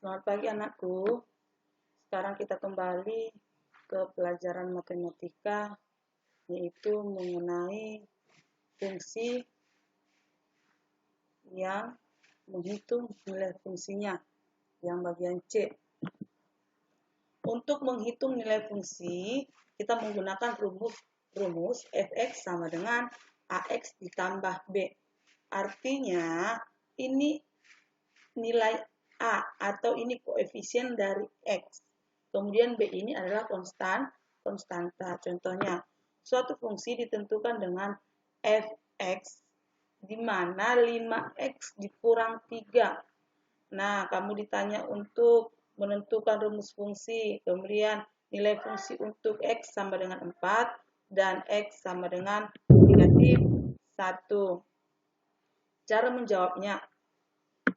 Selamat pagi anakku. Sekarang kita kembali ke pelajaran matematika, yaitu mengenai fungsi yang menghitung nilai fungsinya, yang bagian C. Untuk menghitung nilai fungsi, kita menggunakan rumus fx sama dengan ax ditambah b. Artinya, ini nilai A atau ini koefisien dari X. Kemudian B ini adalah konstanta. Contohnya, suatu fungsi ditentukan dengan Fx, di mana 5X dikurang 3. Nah, kamu ditanya untuk menentukan rumus fungsi, kemudian nilai fungsi untuk X sama dengan 4, dan X sama dengan negatif 1. Cara menjawabnya,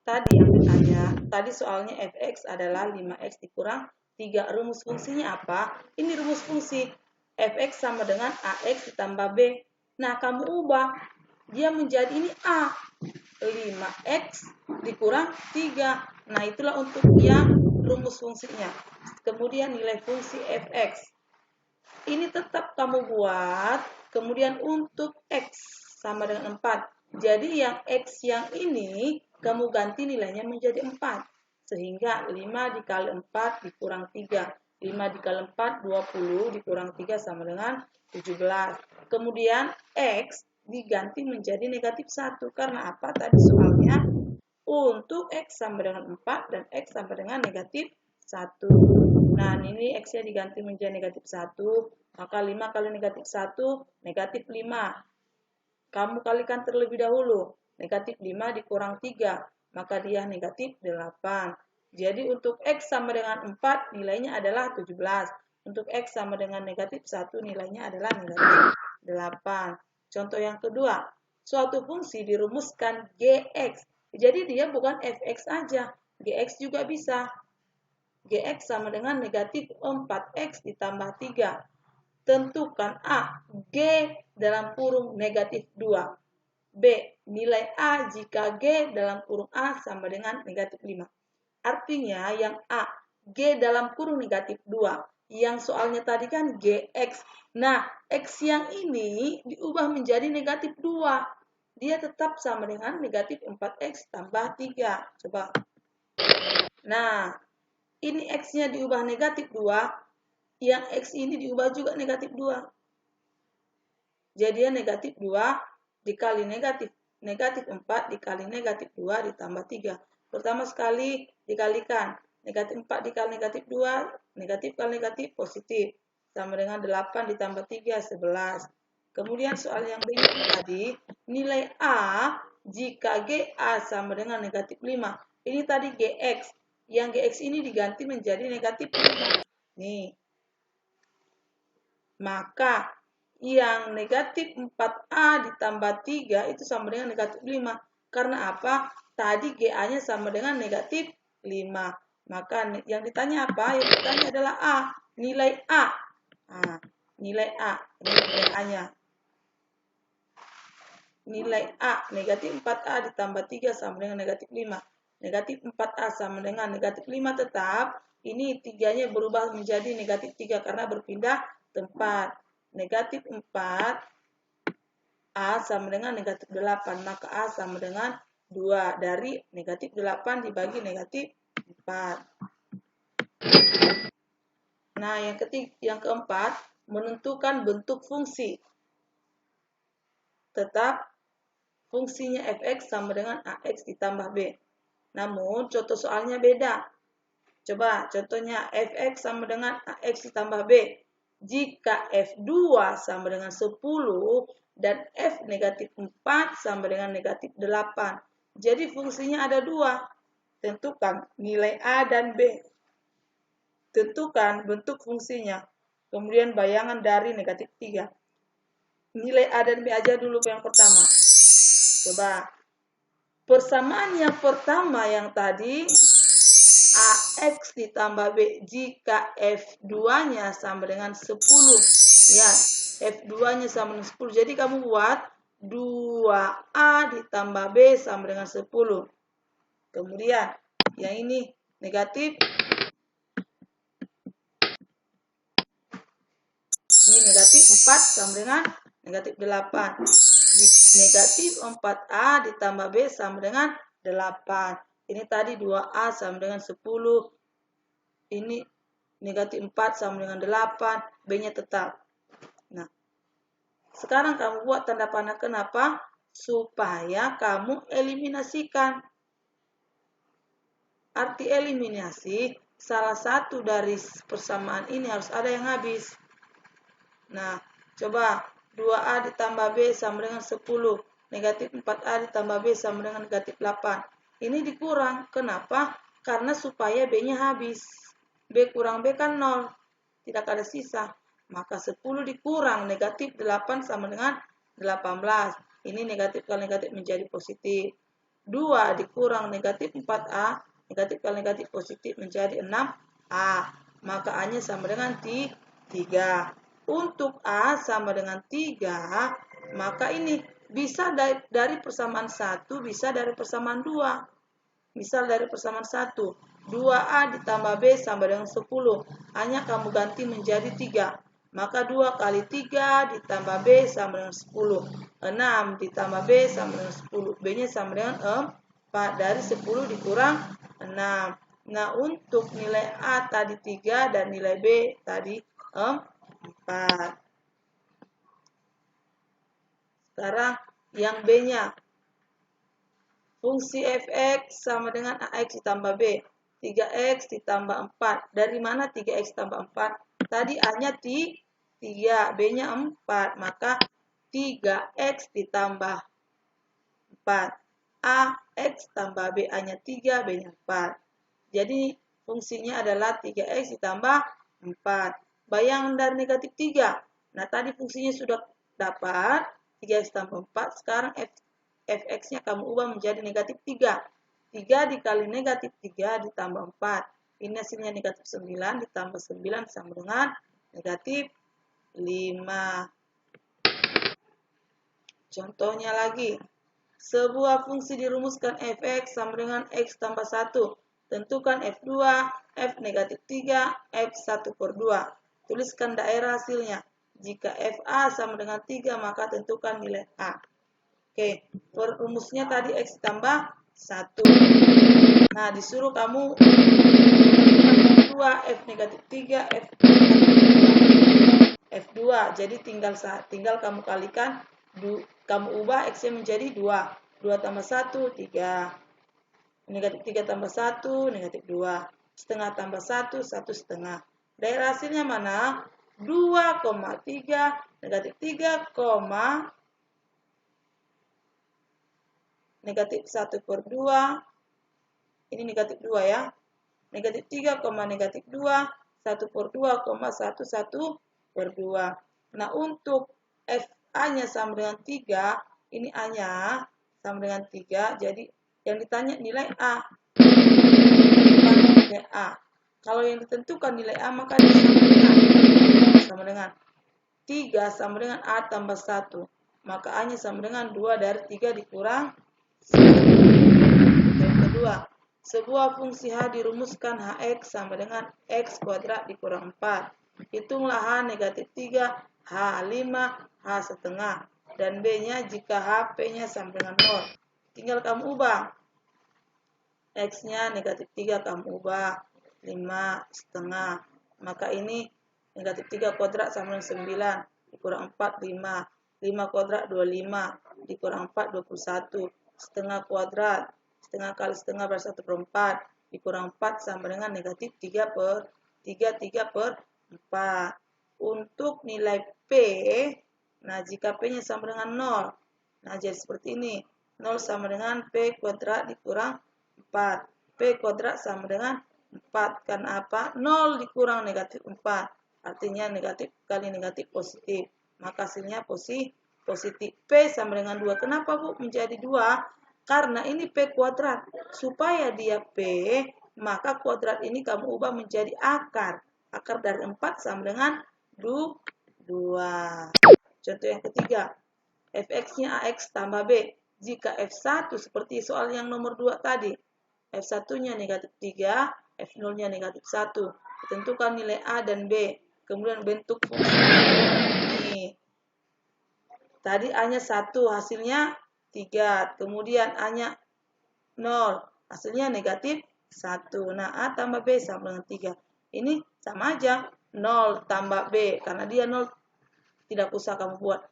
tadi yang ditanya, tadi soalnya fx adalah 5x dikurang 3. Rumus fungsinya apa? Ini rumus fungsi. Fx sama dengan ax ditambah b. Nah, kamu ubah. Dia menjadi ini a. 5x dikurang 3. Nah, itulah untuk yang rumus fungsinya. Kemudian nilai fungsi fx. Ini tetap kamu buat. Kemudian untuk x sama dengan 4. Jadi yang x yang ini kamu ganti nilainya menjadi 4. Sehingga 5 dikali 4 dikurang 3. 5 dikali 4, 20 dikurang 3 sama dengan 17. Kemudian x diganti menjadi negatif 1. Karena apa? Tadi soalnya untuk x sama dengan 4 dan x sama dengan negatif 1. Nah, ini x-nya diganti menjadi negatif 1. Maka 5 kali negatif 1, negatif 5. Kamu kalikan terlebih dahulu. Negatif 5 dikurang 3, maka dia negatif 8. Jadi untuk X sama dengan 4, nilainya adalah 17. Untuk X sama dengan negatif 1, nilainya adalah negatif 8. Contoh yang kedua, suatu fungsi dirumuskan Gx. Jadi dia bukan Fx aja, Gx juga bisa. Gx sama dengan negatif 4x ditambah 3. Tentukan A, G dalam kurung negatif 2. B, nilai A jika G dalam kurung A sama dengan negatif 5. Artinya yang A, G dalam kurung negatif 2. Yang soalnya tadi kan Gx. Nah, X yang ini diubah menjadi negatif 2. Dia tetap sama dengan negatif 4x tambah 3. Coba. Nah, ini X-nya diubah negatif 2. Yang X ini diubah juga negatif 2. Jadinya negatif 2 dikali negatif 4 dikali negatif 2 ditambah 3. Pertama sekali dikalikan. Negatif 4 dikali negatif 2, negatif kali negatif positif. Sama dengan 8 ditambah 3, 11. Kemudian soal yang berikutnya tadi, nilai A jika GA sama dengan negatif 5. Ini tadi GX. Yang GX ini diganti menjadi negatif 5. Nih. Maka yang negatif 4A ditambah 3 itu sama dengan negatif 5. Karena apa? Tadi GA-nya sama dengan negatif 5. Maka yang ditanya apa? Yang ditanya adalah A. Nilai A. Nah, nilai A. Ini nilai A-nya. Nilai A. Negatif 4A ditambah 3 sama dengan negatif 5. Negatif 4A sama dengan negatif 5 tetap. Ini 3-nya berubah menjadi negatif 3 karena berpindah tempat. Negatif 4 A sama dengan negatif 8. Maka A sama dengan 2. Dari negatif 8 dibagi negatif 4. Nah, yang keempat, menentukan bentuk fungsi. Tetap fungsinya fx sama dengan ax ditambah b. Namun, contoh soalnya beda. Coba, contohnya fx sama dengan ax ditambah b. Jika F2 sama dengan 10 dan F negatif 4 sama dengan negatif 8. Jadi fungsinya ada 2. Tentukan nilai A dan B. Tentukan bentuk fungsinya. Kemudian bayangan dari negatif 3. Nilai A dan B aja dulu yang pertama. Coba. Persamaan yang pertama yang tadi AX ditambah B jika F2-nya sama dengan 10. Ya, F2-nya sama dengan 10. Jadi kamu buat 2A ditambah B sama dengan 10. Kemudian, yang ini negatif. Ini negatif 4 sama dengan negatif 8. Negatif 4A ditambah B sama dengan 8. Ini tadi 2A sama dengan 10. Ini negatif 4 sama dengan 8. B-nya tetap. Nah, sekarang kamu buat tanda panah kenapa? Supaya kamu eliminasikan. Arti eliminasi, salah satu dari persamaan ini harus ada yang habis. Nah, coba 2A ditambah B sama dengan 10. Negatif 4A ditambah B sama dengan negatif 8. Ini dikurang. Kenapa? Karena supaya B-nya habis. B kurang B kan 0. Tidak ada sisa. Maka 10 dikurang negatif 8 sama dengan 18. Ini negatif kali negatif menjadi positif. 2 dikurang negatif 4A. Negatif kali negatif positif menjadi 6A. Maka A-nya sama dengan 3. Untuk A sama dengan 3, maka ini bisa dari persamaan 1, bisa dari persamaan 2. Misal dari persamaan 1, 2A ditambah B sama dengan 10. A-nya kamu ganti menjadi 3. Maka 2 kali 3 ditambah B sama dengan 10. 6 ditambah B sama dengan 10. B-nya sama dengan 4. Dari 10 dikurang 6. Nah, untuk nilai A tadi 3 dan nilai B tadi 4. Sekarang yang B-nya. Fungsi fx sama dengan ax ditambah b. 3x ditambah 4. Dari mana 3x tambah 4? Tadi A-nya 3, B-nya 4. Maka 3x ditambah 4. Ax tambah B. A-nya 3, B-nya 4. Jadi fungsinya adalah 3x ditambah 4. Bayangan dari negatif 3. Nah, tadi fungsinya sudah dapat 3x tambah 4. Sekarang fx-nya kamu ubah menjadi negatif 3. 3 dikali negatif 3 ditambah 4. Ini hasilnya negatif 9 ditambah 9 sama dengan negatif 5. Contohnya lagi. Sebuah fungsi dirumuskan fx sama dengan x tambah 1. Tentukan f2, f negatif 3, f1 per 2. Tuliskan daerah hasilnya. Jika fa sama dengan 3, maka tentukan nilai a. Oke, rumusnya tadi x tambah 1. Nah, disuruh kamu 2, f negatif 3, f2. Jadi tinggal kamu kalikan, kamu ubah x-nya menjadi 2. 2 tambah 1, 3. Negatif 3 tambah 1, negatif 2. Setengah tambah 1, 1/2. Daerah hasilnya mana? 2,3, negatif 3, negatif 1 per 2. Ini negatif 2 ya. Negatif 3, negatif 2. 1 per 2, 1 per 2. Nah, untuk FA-nya sama dengan 3. Ini A-nya sama dengan 3. Jadi, yang ditanya nilai A. Nilai A. Kalau yang ditentukan nilai A, maka sama dengan 3 sama dengan A tambah 1. Maka A-nya sama dengan 2 dari 3 dikurang 1. Yang kedua, sebuah fungsi H dirumuskan Hx sama dengan X kuadrat dikurang 4. Hitunglah H negatif 3, H5, H1/2. Dan B-nya jika HP-nya sama dengan 0. Tinggal kamu ubah. X-nya negatif 3 kamu ubah 5/2. Maka ini negatif 3 kuadrat sama dengan 9. Dikurang 4, 5. 5 kuadrat 25. Dikurang 4, 21. Setengah kuadrat. Setengah kali setengah berarti 1/4. Dikurang 4 sama dengan negatif 3 per 4. Untuk nilai P, nah jika P-nya sama dengan 0. Nah, jadi seperti ini. 0 sama dengan P kuadrat dikurang 4. P kuadrat sama dengan 4. Karena apa? 0 dikurang negatif 4. Artinya negatif kali negatif positif. Maka hasilnya positif. P sama dengan 2. Kenapa, Bu, menjadi 2? Karena ini P kuadrat. Supaya dia P, maka kuadrat ini kamu ubah menjadi akar. Akar dari 4 sama dengan 2. Contoh yang ketiga. Fx-nya AX tambah B. Jika F1 seperti soal yang nomor 2 tadi. F1-nya negatif 3, F0-nya negatif 1. Tentukan nilai A dan B. Kemudian bentuk fungsi ini. Tadi A-nya 1, hasilnya 3. Kemudian A-nya 0, hasilnya negatif 1. Nah, A tambah B sama dengan 3. Ini sama aja, 0 tambah B. Karena dia 0, tidak usah kamu buat.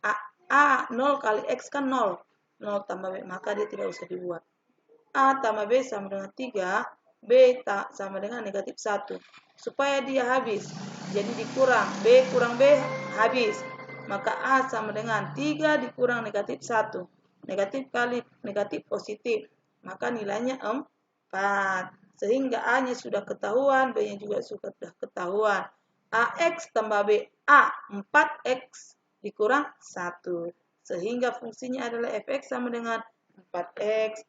A 0 kali X kan 0. 0 tambah B, maka dia tidak usah dibuat. A tambah B sama dengan 3, B sama dengan negatif 1. Supaya dia habis, jadi dikurang. B kurang B, habis. Maka A sama dengan 3 dikurang negatif 1. Negatif kali negatif positif. Maka nilainya 4. Sehingga A-nya sudah ketahuan, B-nya juga sudah ketahuan. AX tambah B, A 4X dikurang 1. Sehingga fungsinya adalah fx sama dengan 4x.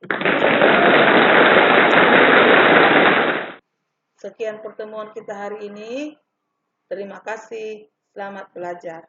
Sekian pertemuan kita hari ini. Terima kasih. Selamat belajar.